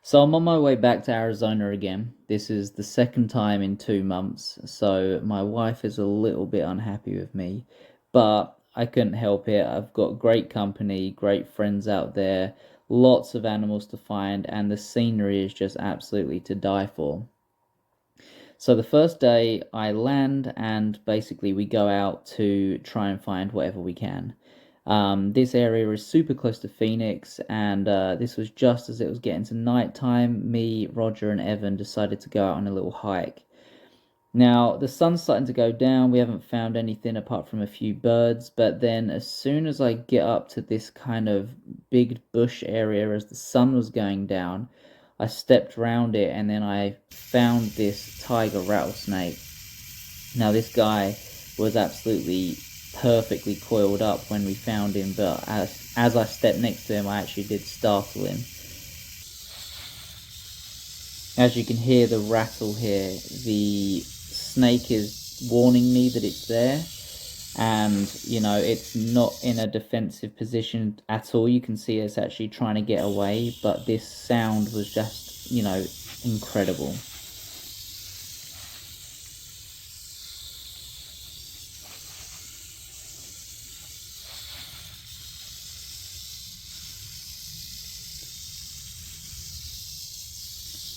So I'm on my way back to Arizona again. This is the second time in 2 months, so my wife is a little bit unhappy with me, but I couldn't help it. I've got great company, great friends out there, lots of animals to find, and the scenery is just absolutely to die for. So the first day I land and basically we go out to try and find whatever we can. This area is super close to Phoenix, and this was just as it was getting to nighttime. Me, Roger, and Evan decided to go out on a little hike. Now, the sun's starting to go down. We haven't found anything apart from a few birds, but then as soon as I get up to this kind of big bush area as the sun was going down, I stepped round it and then I found this tiger rattlesnake. Now, this guy was absolutely perfectly coiled up when we found him, but as I stepped next to him, I actually did startle him. As you can hear the rattle here, the snake is warning me that it's there, and it's not in a defensive position at all. You can see it's actually trying to get away, but this sound was just incredible.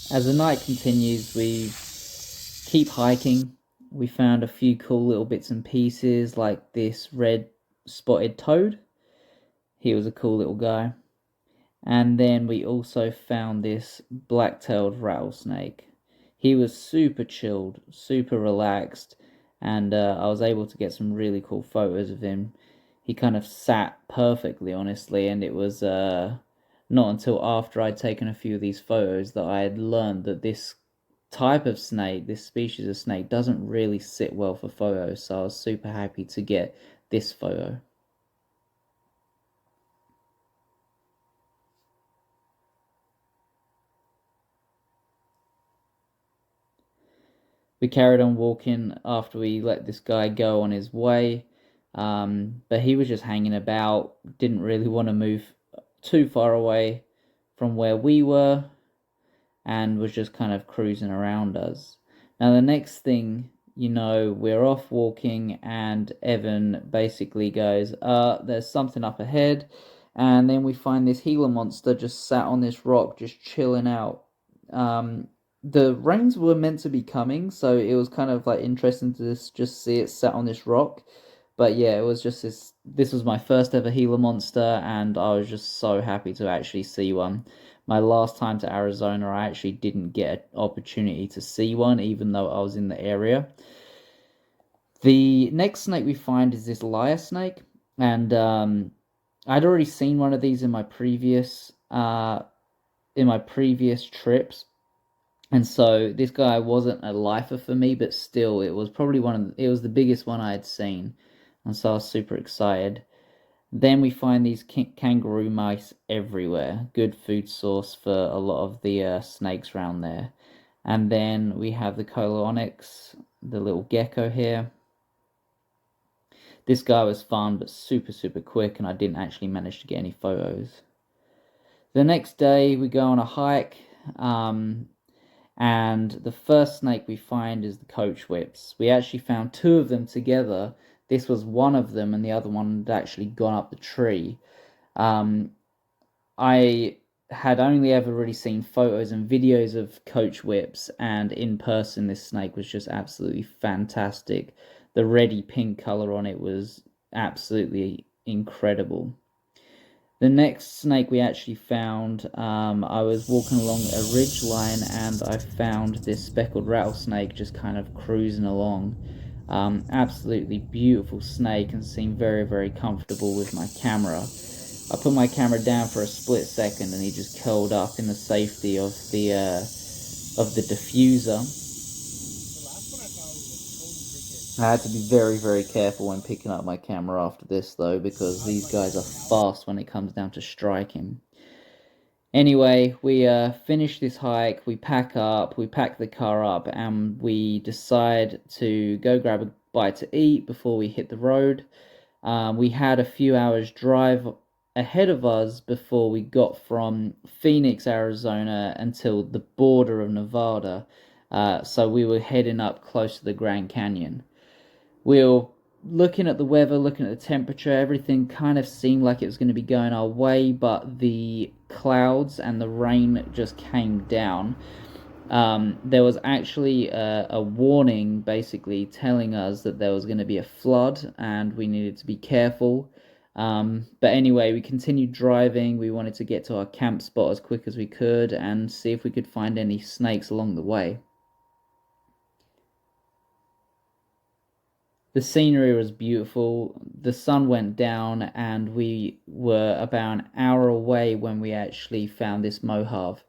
As the night continues, we keep hiking. We found a few cool little bits and pieces, like this red spotted toad. He was a cool little guy. And then we also found this black-tailed rattlesnake. He was super chilled, super relaxed, and I was able to get some really cool photos of him. He kind of sat perfectly, honestly, and it was not until after I'd taken a few of these photos that I had learned that this type of snake, this species of snake, doesn't really sit well for photos, so I was super happy to get this photo. We carried on walking after we let this guy go on his way, but he was just hanging about, didn't really want to move too far away from where we were, and was just kind of cruising around us. Now, the next thing we're off walking, and Evan basically goes, there's something up ahead. And then we find this Gila monster just sat on this rock, just chilling out. The rains were meant to be coming, so it was kind of like interesting to just see it sat on this rock. But yeah, it was just this. This was my first ever Gila monster, and I was just so happy to actually see one. My last time to Arizona, I actually didn't get an opportunity to see one, even though I was in the area. The next snake we find is this lyre snake, and I'd already seen one of these in my previous trips, and so this guy wasn't a lifer for me, but still, it was probably it was the biggest one I had seen, and so I was super excited. Then we find these kangaroo mice everywhere. Good food source for a lot of the snakes around there. And then we have the Cola onyx, the little gecko here. This guy was fun, but super, super quick, and I didn't actually manage to get any photos. The next day, we go on a hike, and the first snake we find is the coach whips. We actually found two of them together. This was one of them, and the other one had actually gone up the tree. I had only ever really seen photos and videos of coach whips, and in person, this snake was just absolutely fantastic. The reddy pink color on it was absolutely incredible. The next snake we actually found, I was walking along a ridge line and I found this speckled rattlesnake just kind of cruising along. Absolutely beautiful snake and seemed very, very comfortable with my camera. I put my camera down for a split second and he just curled up in the safety of the diffuser. I had to be very, very careful when picking up my camera after this, though, because these guys are fast when it comes down to striking. Anyway, we finish this hike, we pack the car up, and we decide to go grab a bite to eat before we hit the road. We had a few hours drive ahead of us before we got from Phoenix, Arizona until the border of Nevada. So we were heading up close to the Grand Canyon. We were looking at the weather, looking at the temperature, everything kind of seemed like it was going to be going our way, but the clouds and the rain just came down. There was actually a warning basically telling us that there was going to be a flood and we needed to be careful. But anyway, we continued driving. We wanted to get to our camp spot as quick as we could and see if we could find any snakes along the way. The scenery was beautiful. The sun went down, and we were about an hour away when we actually found this Mojave.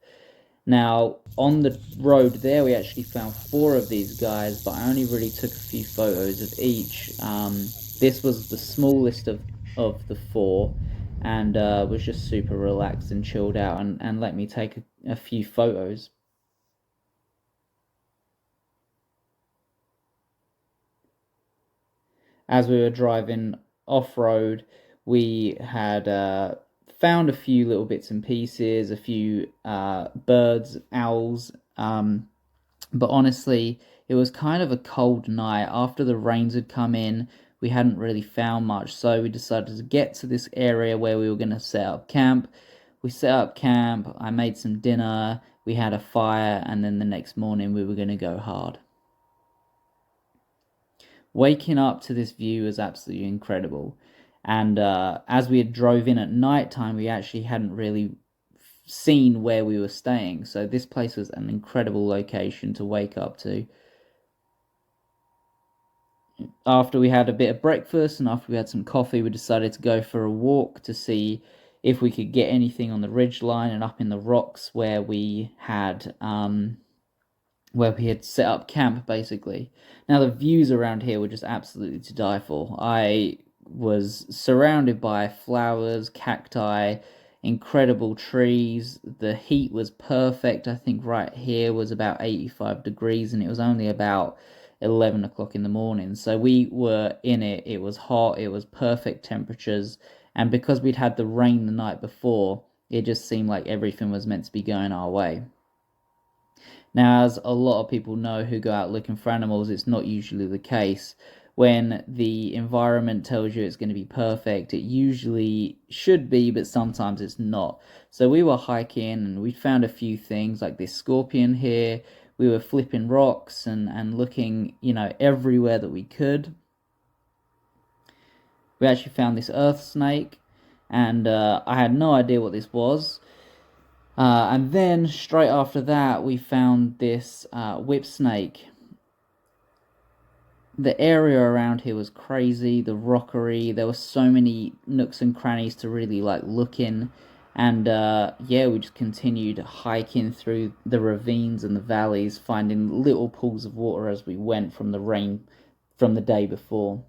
Now, on the road there, we actually found four of these guys, but I only really took a few photos of each. This was the smallest of the four, and was just super relaxed and chilled out, and let me take a few photos. As we were driving off road, we had found a few little bits and pieces, a few birds, owls. But honestly, it was kind of a cold night. After the rains had come in, we hadn't really found much. So we decided to get to this area where we were going to set up camp. We set up camp, I made some dinner, we had a fire, and then the next morning we were going to go hard. Waking up to this view was absolutely incredible. And as we had drove in at night time, we actually hadn't really seen where we were staying. So this place was an incredible location to wake up to. After we had a bit of breakfast and after we had some coffee, we decided to go for a walk to see if we could get anything on the ridge line and up in the rocks where we had set up camp, basically. Now, the views around here were just absolutely to die for. I was surrounded by flowers, cacti, incredible trees. The heat was perfect. I think right here was about 85 degrees, and it was only about 11 o'clock in the morning. So we were in it. It was hot. It was perfect temperatures. And because we'd had the rain the night before, it just seemed like everything was meant to be going our way. Now, as a lot of people know who go out looking for animals, it's not usually the case. When the environment tells you it's going to be perfect, it usually should be, but sometimes it's not. So we were hiking and we found a few things like this scorpion here. We were flipping rocks and looking, everywhere that we could. We actually found this earth snake, and I had no idea what this was. And then straight after that, we found this whip snake. The area around here was crazy, the rockery. There were so many nooks and crannies to really look in. And yeah, we just continued hiking through the ravines and the valleys, finding little pools of water as we went from the rain from the day before.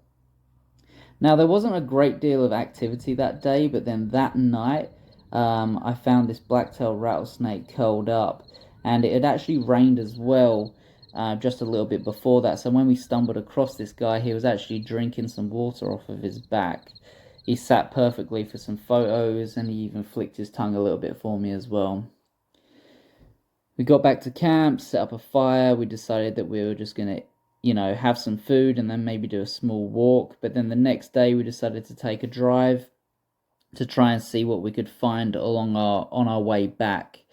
Now, there wasn't a great deal of activity that day, but then that night, I found this black-tailed rattlesnake curled up, and it had actually rained as well just a little bit before that. So when we stumbled across this guy, he was actually drinking some water off of his back. He sat perfectly for some photos, and he even flicked his tongue a little bit for me as well. We got back to camp, set up a fire. We decided that we were just going to have some food and then maybe do a small walk. But then the next day we decided to take a drive to try and see what we could find on our way back.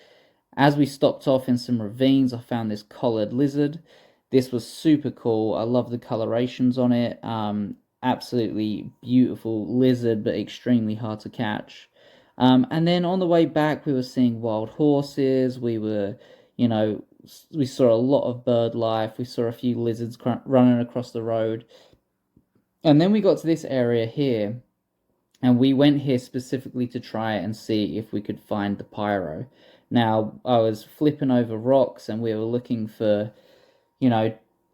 As we stopped off in some ravines, I found this collared lizard. This was super cool. I love the colorations on it. Absolutely beautiful lizard, but extremely hard to catch. And then on the way back, we were seeing wild horses. We saw a lot of bird life. We saw a few lizards running across the road. And then we got to this area here, and we went here specifically to try and see if we could find the pyro. Now, I was flipping over rocks, and we were looking for,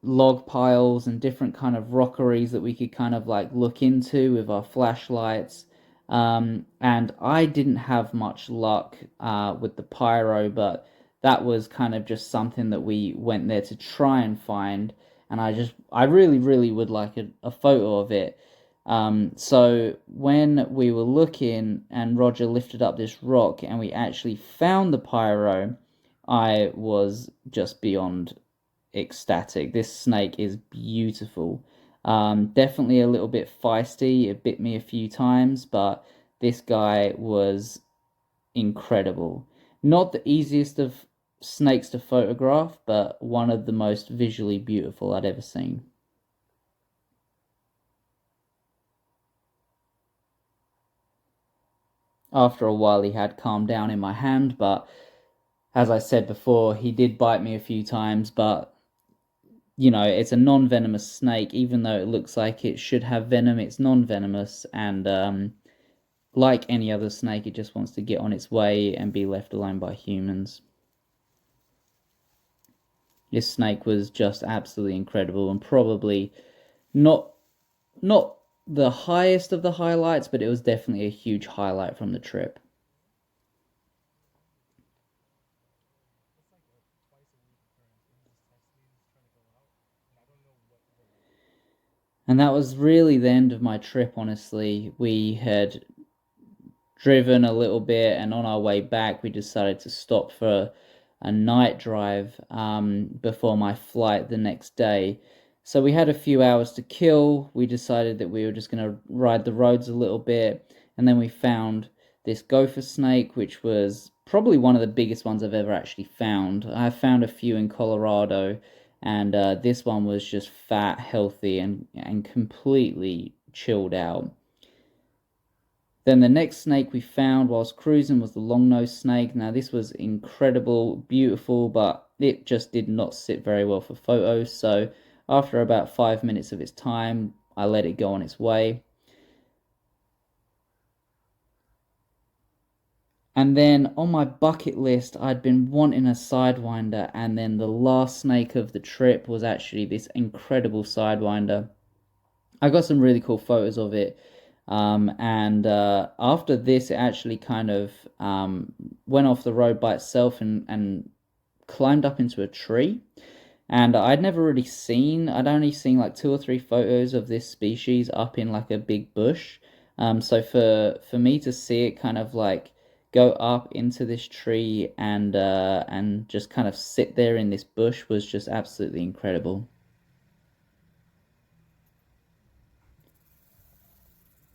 log piles and different kind of rockeries that we could kind of look into with our flashlights. And I didn't have much luck with the pyro, but that was kind of just something that we went there to try and find. And I really, really would like a photo of it. So when we were looking and Roger lifted up this rock and we actually found the pyro, I was just beyond ecstatic. This snake is beautiful. Definitely a little bit feisty. It bit me a few times, but this guy was incredible. Not the easiest of snakes to photograph, but one of the most visually beautiful I'd ever seen. After a while, he had calmed down in my hand, but as I said before, he did bite me a few times, but it's a non-venomous snake. Even though it looks like it should have venom, it's non-venomous, and like any other snake, it just wants to get on its way and be left alone by humans. This snake was just absolutely incredible and probably not not the highest of the highlights, but it was definitely a huge highlight from the trip. And that was really the end of my trip, honestly. We had driven a little bit, and on our way back, we decided to stop for a night drive before my flight the next day. So we had a few hours to kill. We decided that we were just going to ride the roads a little bit, and then we found this gopher snake, which was probably one of the biggest ones I've ever actually found. I found a few in Colorado, and this one was just fat, healthy, and completely chilled out. Then the next snake we found whilst cruising was the long-nosed snake. Now this was incredible, beautiful, but it just did not sit very well for photos. So after about 5 minutes of its time, I let it go on its way. And then on my bucket list, I'd been wanting a sidewinder, and then the last snake of the trip was actually this incredible sidewinder. I got some really cool photos of it. And after this, it actually kind of went off the road by itself and climbed up into a tree. And I'd only seen like two or three photos of this species up in like a big bush. So for me to see it kind of like go up into this tree and just kind of sit there in this bush was just absolutely incredible.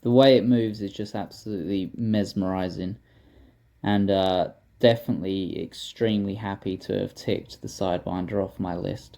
The way it moves is just absolutely mesmerizing, and definitely extremely happy to have ticked the Sidewinder off my list.